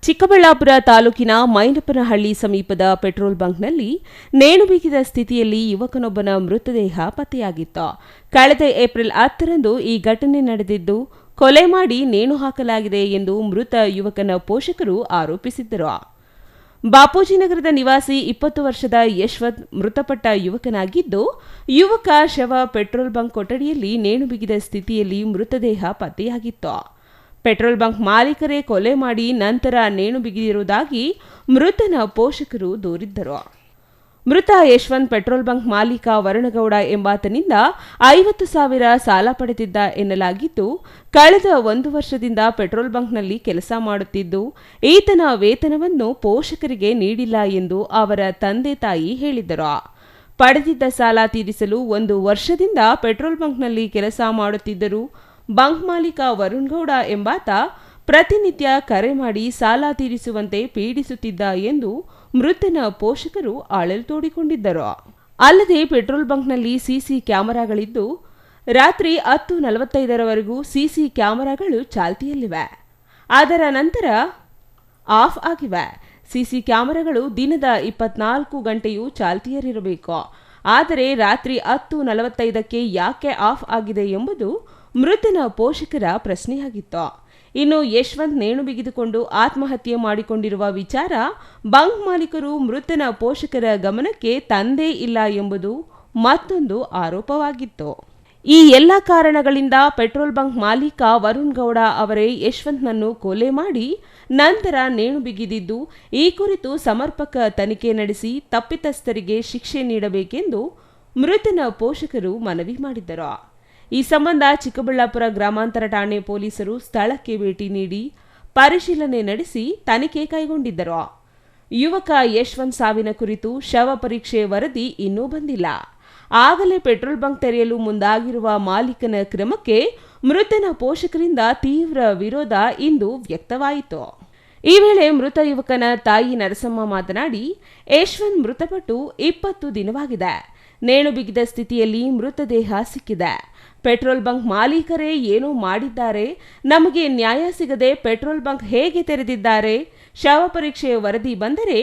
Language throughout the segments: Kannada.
ಚಿಕ್ಕಬಳ್ಳಾಪುರ ತಾಲೂಕಿನ ಮೈನಪ್ಪನಹಳ್ಳಿ ಸಮೀಪದ ಪೆಟ್ರೋಲ್ ಬಂಕ್ನಲ್ಲಿ ನೇಣು ಬಿಗಿದ ಸ್ಥಿತಿಯಲ್ಲಿ ಯುವಕನೊಬ್ಬನ ಮೃತದೇಹ ಪತ್ತೆಯಾಗಿತ್ತು. ಕಳೆದ ಏಪ್ರಿಲ್ 10ರಂದು ಈ ಘಟನೆ ನಡೆದಿದ್ದು, ಕೊಲೆ ಮಾಡಿ ನೇಣು ಹಾಕಲಾಗಿದೆ ಎಂದು ಮೃತ ಯುವಕನ ಪೋಷಕರು ಆರೋಪಿಸಿದ್ದರು. ಬಾಪೂಜಿನಗರದ ನಿವಾಸಿ 20 ವರ್ಷದ ಯಶವಂತ್ ಮೃತಪಟ್ಟ ಯುವಕನಾಗಿದ್ದು, ಯುವಕ ಶವ ಪೆಟ್ರೋಲ್ ಬಂಕ್ ಕೊಠಡಿಯಲ್ಲಿ ನೇಣು ಬಿಗಿದ ಸ್ಥಿತಿಯಲ್ಲಿ ಮೃತದೇಹ ಪತ್ತೆಯಾಗಿತ್ತು. ಪೆಟ್ರೋಲ್ ಬಂಕ್ ಮಾಲೀಕರೇ ಕೊಲೆ ಮಾಡಿ ನಂತರ ನೇಣು ಬಿಗಿದಿರುವುದಾಗಿ ಮೃತನ ಪೋಷಕರು ದೂರಿದ್ದರು. ಮೃತ ಯಶವಂತ್ ಪೆಟ್ರೋಲ್ ಬಂಕ್ ಮಾಲೀಕ ವರುಣಗೌಡ ಎಂಬಾತನಿಂದ 50,000 ಸಾಲ ಪಡೆದಿದ್ದ ಎನ್ನಲಾಗಿದ್ದು, ಕಳೆದ 1 ವರ್ಷದಿಂದ ಪೆಟ್ರೋಲ್ ಬಂಕ್ನಲ್ಲಿ ಕೆಲಸ ಮಾಡುತ್ತಿದ್ದು, ಈತನ ವೇತನವನ್ನು ಪೋಷಕರಿಗೆ ನೀಡಿಲ್ಲ ಎಂದು ಅವರ ತಂದೆ ತಾಯಿ ಹೇಳಿದ್ದರು. ಪಡೆದಿದ್ದ ಸಾಲ ತೀರಿಸಲು 1 ವರ್ಷದಿಂದ ಪೆಟ್ರೋಲ್ ಬಂಕ್ನಲ್ಲಿ ಕೆಲಸ ಮಾಡುತ್ತಿದ್ದರು. ಬಂಕ್ ಮಾಲೀಕ ವರುಣ್ ಗೌಡ ಎಂಬಾತ ಪ್ರತಿನಿತ್ಯ ಕರೆ ಮಾಡಿ ಸಾಲ ತೀರಿಸುವಂತೆ ಪೀಡಿಸುತ್ತಿದ್ದ ಎಂದು ಮೃತನ ಪೋಷಕರು ಅಳಲು ತೋಡಿಕೊಂಡಿದ್ದರು. ಅಲ್ಲದೆ ಪೆಟ್ರೋಲ್ ಬಂಕ್ನಲ್ಲಿ ಸಿಸಿ ಕ್ಯಾಮೆರಾಗಳಿದ್ದು, ರಾತ್ರಿ 10:45ರವರೆಗೂ ಸಿಸಿ ಕ್ಯಾಮೆರಾಗಳು ಚಾಲ್ತಿಯಲ್ಲಿವೆ. ಅದರ ನಂತರ ಆಫ್ ಆಗಿವೆ. ಸಿಸಿ ಕ್ಯಾಮೆರಾಗಳು ದಿನದ 24 ಗಂಟೆಯೂ ಚಾಲ್ತಿಯಲ್ಲಿರಬೇಕು. ಆದರೆ ರಾತ್ರಿ 10:45ಕ್ಕೆ ಯಾಕೆ ಆಫ್ ಆಗಿದೆ ಎಂಬುದು ಮೃತನ ಪೋಷಕರ ಪ್ರಶ್ನೆಯಾಗಿತ್ತು. ಇನ್ನು ಯಶವಂತ್ ನೇಣು ಬಿಗಿದುಕೊಂಡು ಆತ್ಮಹತ್ಯೆ ಮಾಡಿಕೊಂಡಿರುವ ವಿಚಾರ ಬಂಕ್ ಮಾಲೀಕರು ಮೃತನ ಪೋಷಕರ ಗಮನಕ್ಕೆ ತಂದೇ ಇಲ್ಲ ಎಂಬುದು ಮತ್ತೊಂದು ಆರೋಪವಾಗಿತ್ತು. ಈ ಎಲ್ಲ ಕಾರಣಗಳಿಂದ ಪೆಟ್ರೋಲ್ ಬಂಕ್ ಮಾಲೀಕ ವರುಣ್ ಗೌಡ ಅವರೇ ಯಶವಂತ್ನನ್ನು ಕೊಲೆ ಮಾಡಿ ನಂತರ ನೇಣು ಬಿಗಿದಿದ್ದು, ಈ ಕುರಿತು ಸಮರ್ಪಕ ತನಿಖೆ ನಡೆಸಿ ತಪ್ಪಿತಸ್ಥರಿಗೆ ಶಿಕ್ಷೆ ನೀಡಬೇಕೆಂದು ಮೃತನ ಪೋಷಕರು ಮನವಿ ಮಾಡಿದ್ದರು. ಈ ಸಂಬಂಧ ಚಿಕ್ಕಬಳ್ಳಾಪುರ ಗ್ರಾಮಾಂತರ ಠಾಣೆ ಪೊಲೀಸರು ಸ್ಥಳಕ್ಕೆ ಭೇಟಿ ನೀಡಿ ಪರಿಶೀಲನೆ ನಡೆಸಿ ತನಿಖೆ ಕೈಗೊಂಡಿದ್ದರು. ಯುವಕ ಯಶವಂತ್ ಸಾವಿನ ಕುರಿತು ಶವ ಪರೀಕ್ಷೆ ವರದಿ ಇನ್ನೂ ಬಂದಿಲ್ಲ. ಆಗಲೇ ಪೆಟ್ರೋಲ್ ಬಂಕ್ ತೆರೆಯಲು ಮುಂದಾಗಿರುವ ಮಾಲೀಕನ ಕ್ರಮಕ್ಕೆ ಮೃತನ ಪೋಷಕರಿಂದ ತೀವ್ರ ವಿರೋಧ ಇಂದು ವ್ಯಕ್ತವಾಯಿತು. ಈ ವೇಳೆ ಮೃತ ಯುವಕನ ತಾಯಿ ನರಸಮ್ಮ ಮಾತನಾಡಿ, ಯಶವಂತ್ ಮೃತಪಟ್ಟು 20 ದಿನವಾಗಿದೆ. ನೇಣು ಬಿಗಿದ ಸ್ಥಿತಿಯಲ್ಲಿ ಮೃತದೇಹ ಸಿಕ್ಕಿದೆ. ಪೆಟ್ರೋಲ್ ಬಂಕ್ ಮಾಲೀಕರೇ ಏನೋ ಮಾಡಿದ್ದಾರೆ. ನಮಗೆ ನ್ಯಾಯ ಸಿಗದೆ ಪೆಟ್ರೋಲ್ ಬಂಕ್ ಹೇಗೆ ತೆರೆದಿದ್ದಾರೆ? ಶವ ಪರೀಕ್ಷೆ ವರದಿ ಬಂದರೆ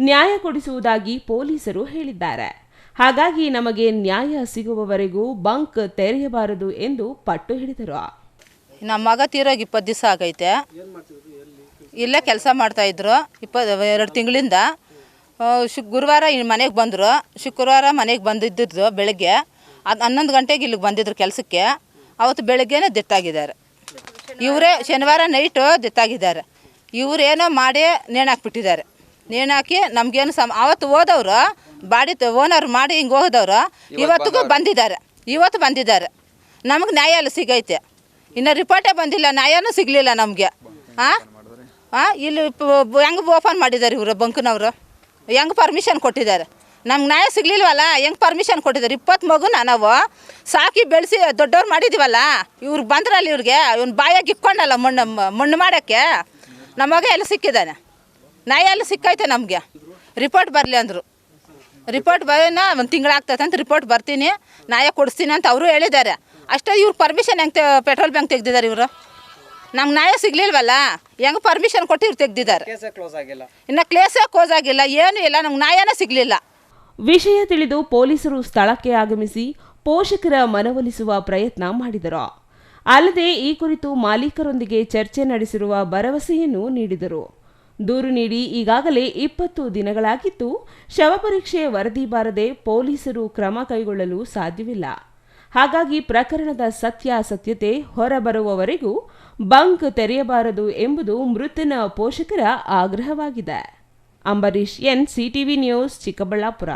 ನ್ಯಾಯ ಕೊಡಿಸುವುದಾಗಿ ಪೊಲೀಸರು ಹೇಳಿದ್ದಾರೆ. ಹಾಗಾಗಿ ನಮಗೆ ನ್ಯಾಯ ಸಿಗುವವರೆಗೂ ಬಂಕ್ ತೆರೆಯಬಾರದು ಎಂದು ಪಟ್ಟು ಹಿಡಿದರು. ನಮ್ಮ ಮಗ ತೀರೋಗಿ 20 ದಿವಸ ಆಗೈತೆ. ಇಲ್ಲೇ ಕೆಲಸ ಮಾಡ್ತಾ ಇದ್ರು 2 ತಿಂಗಳಿಂದ. ಗುರುವಾರ ಮನೆಗೆ ಬಂದರು. ಶುಕ್ರವಾರ ಮನೆಗೆ ಬಂದಿದ್ದು ಬೆಳಗ್ಗೆ 11 ಗಂಟೆಗೆ ಇಲ್ಲಿಗೆ ಬಂದಿದ್ರು ಕೆಲಸಕ್ಕೆ. ಅವತ್ತು ಬೆಳಗ್ಗೆನೇ ಡೆತ್ತಾಗಿದ್ದಾರೆ. ಇವರೇ ಶನಿವಾರ ನೈಟು ಡೆತ್ತಾಗಿದ್ದಾರೆ. ಇವರೇನೋ ಮಾಡಿ ನೇಣಾಕ್ಬಿಟ್ಟಿದ್ದಾರೆ. ನೇಣಾಕಿ ನಮಗೇನು ಅವತ್ತು ಹೋದವರು ಬಾಡಿ ಓನರ್ ಮಾಡಿ ಹಿಂಗೆ ಹೋದವರು ಇವತ್ತಿಗೂ ಬಂದಿದ್ದಾರೆ. ಇವತ್ತು ಬಂದಿದ್ದಾರೆ. ನಮಗೆ ನ್ಯಾಯ ಎಲ್ಲ ಸಿಗೈತೆ. ಇನ್ನು ರಿಪೋರ್ಟೇ ಬಂದಿಲ್ಲ, ನ್ಯಾಯನೂ ಸಿಗಲಿಲ್ಲ ನಮಗೆ. ಇಲ್ಲಿ ಹೆಂಗೆ ಓಪನ್ ಮಾಡಿದ್ದಾರೆ ಇವರು ಬಂಕ್ನವರು? ಹೆಂಗೆ ಪರ್ಮಿಷನ್ ಕೊಟ್ಟಿದ್ದಾರೆ? ನಮ್ಗೆ ನ್ಯಾಯ ಸಿಗಲಿಲ್ವಲ್ಲ, ಹೆಂಗೆ ಪರ್ಮಿಷನ್ ಕೊಟ್ಟಿದ್ದಾರೆ? 20 ಮಗುನ ನಾವು ಸಾಕಿ ಬೆಳೆಸಿ ದೊಡ್ಡವ್ರು ಮಾಡಿದ್ದೀವಲ್ಲ, ಇವ್ರು ಬಂದ್ರಲ್ಲ, ಇವ್ರಿಗೆ ಇವ್ನು ಬಾಯಾಗಿ ಇಕ್ಕೊಂಡಲ್ಲ ಮಣ್ಣು ಮಾಡೋಕ್ಕೆ. ನಮಗ ಎಲ್ಲ ಸಿಕ್ಕಿದ್ದಾನೆ, ನ್ಯಾಯ ಎಲ್ಲ ಸಿಕ್ಕೈತೆ ನಮಗೆ. ರಿಪೋರ್ಟ್ ಬರಲಿ ಅಂದರು. ರಿಪೋರ್ಟ್ ಬರೋಣ 1 ತಿಂಗಳಾಗ್ತದೆ ಅಂತ ರಿಪೋರ್ಟ್ ಬರ್ತೀನಿ, ನ್ಯಾಯ ಕೊಡಿಸ್ತೀನಿ ಅಂತ ಅವರು ಹೇಳಿದ್ದಾರೆ. ಅಷ್ಟೇ ಇವ್ರು ಪರ್ಮಿಷನ್ ಹೆಂಗೆ ಪೆಟ್ರೋಲ್ ಬ್ಯಾಂಕ್ ತೆಗ್ದಿದ್ದಾರೆ ಇವರು? ನಮ್ಗೆ ನ್ಯಾಯ ಸಿಗಲಿಲ್ವಲ್ಲ, ಹೆಂಗೆ ಪರ್ಮಿಷನ್ ಕೊಟ್ಟು ಇವ್ರು ತೆಗ್ದಿದ್ದಾರೆ. ಇನ್ನು ಕೇಸೇ ಕ್ಲೋಸ್ ಆಗಿಲ್ಲ, ಏನೂ ಇಲ್ಲ, ನಮ್ಗೆ ನ್ಯಾಯನೇ ಸಿಗಲಿಲ್ಲ. ವಿಷಯ ತಿಳಿದು ಪೊಲೀಸರು ಸ್ಥಳಕ್ಕೆ ಆಗಮಿಸಿ ಪೋಷಕರ ಮನವೊಲಿಸುವ ಪ್ರಯತ್ನ ಮಾಡಿದರು. ಅಲ್ಲದೆ ಈ ಕುರಿತು ಮಾಲೀಕರೊಂದಿಗೆ ಚರ್ಚೆ ನಡೆಸಿರುವ ಭರವಸೆಯನ್ನು ನೀಡಿದರು. ದೂರು ನೀಡಿ ಈಗಾಗಲೇ 20 ದಿನಗಳಾಗಿದ್ದು, ಶವ ಪರೀಕ್ಷೆ ವರದಿ ಬಾರದೆ ಪೊಲೀಸರು ಕ್ರಮ ಕೈಗೊಳ್ಳಲು ಸಾಧ್ಯವಿಲ್ಲ. ಹಾಗಾಗಿ ಪ್ರಕರಣದ ಸತ್ಯಾಸತ್ಯತೆ ಹೊರಬರುವವರೆಗೂ ಬಂಕ್ ತೆರೆಯಬಾರದು ಎಂಬುದು ಮೃತನ ಪೋಷಕರ ಆಗ್ರಹವಾಗಿದೆ. Ambarish N, CTV news, Chikkaballapur.